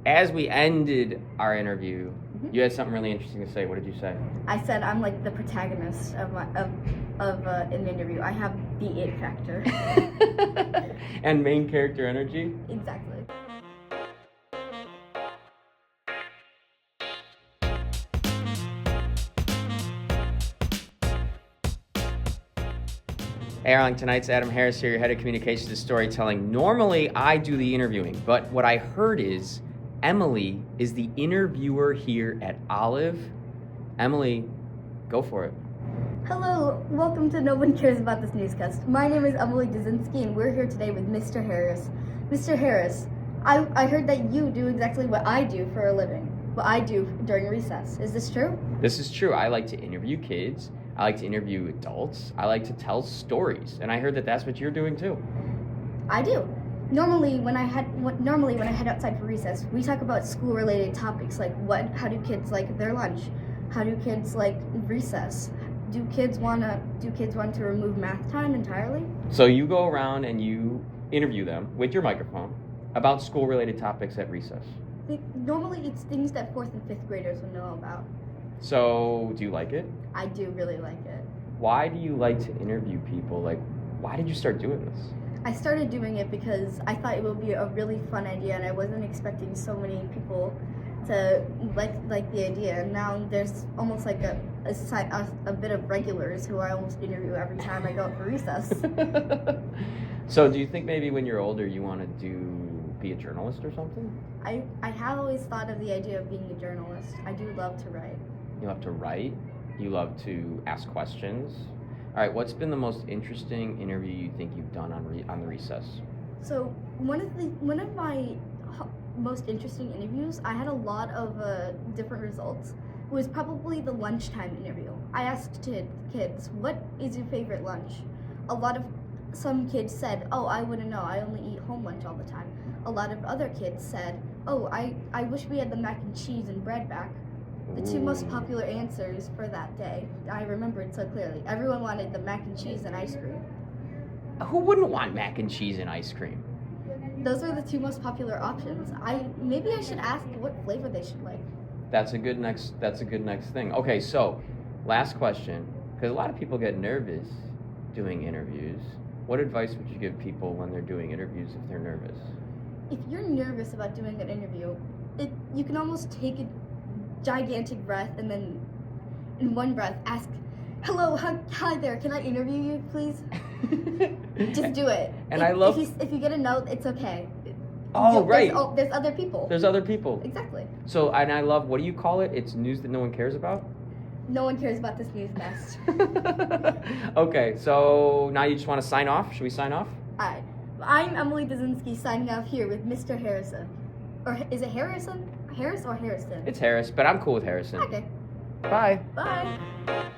as we ended our interview, you had something really interesting to say. What did you say? I said I'm like the protagonist of an interview. I have the it factor. And main character energy? Exactly. Hey, Arling, tonight's Adam Harris here, your head of communications and storytelling. Normally, I do the interviewing, but what I heard is Emily is the interviewer here at Olive. Emily, go for it. Hello, welcome to No One Cares About This Newscast. My name is Emily Dzinski, and we're here today with Mr. Harris. Mr. Harris, I heard that you do exactly what I do for a living, what I do during recess. Is this true? This is true. I like to interview kids. I like to interview adults. I like to tell stories, and I heard that that's what you're doing too. I do. Normally, when I head outside for recess, we talk about school-related topics like how do kids like their lunch? How do kids like recess? Do kids want to remove math time entirely? So you go around and you interview them with your microphone about school-related topics at recess. Normally, it's things that 4th and 5th graders would know about. So, do you like it? I do really like it. Why do you like to interview people? Like, why did you start doing this? I started doing it because I thought it would be a really fun idea, and I wasn't expecting so many people to like the idea. And now there's almost like a bit of regulars who I almost interview every time I go out for recess. So, do you think maybe when you're older you want to be a journalist or something? I have always thought of the idea of being a journalist. I do love to write. You love to write. You love to ask questions. All right, what's been the most interesting interview you think you've done on the recess? So one of my most interesting interviews, I had a lot of different results. It was probably the lunchtime interview. I asked kids, "What is your favorite lunch?" Some kids said, "Oh, I wouldn't know. I only eat home lunch all the time." A lot of other kids said, "Oh, I wish we had the mac and cheese and bread back." The two most popular answers for that day, I remember it so clearly. Everyone wanted the mac and cheese and ice cream. Who wouldn't want mac and cheese and ice cream? Those were the two most popular options. Maybe I should ask what flavor they should like. That's a good next thing. Okay, so last question, because a lot of people get nervous doing interviews. What advice would you give people when they're doing interviews if they're nervous? If you're nervous about doing an interview, you can almost take a gigantic breath and then in one breath ask, "Hello, hi there, can I interview you, please?" Just do it. And if you get a no, it's okay. Right. There's other people. There's other people. Exactly. So, and I love, what do you call it? It's news that no one cares about? No one cares about this newscast. Okay, so now you just want to sign off? Should we sign off? Alright. I'm Emily Dzinski signing off here with Mr. Harrison. Or is it Harrison? Harris or Harrison? It's Harris, but I'm cool with Harrison. Okay. Bye. Bye.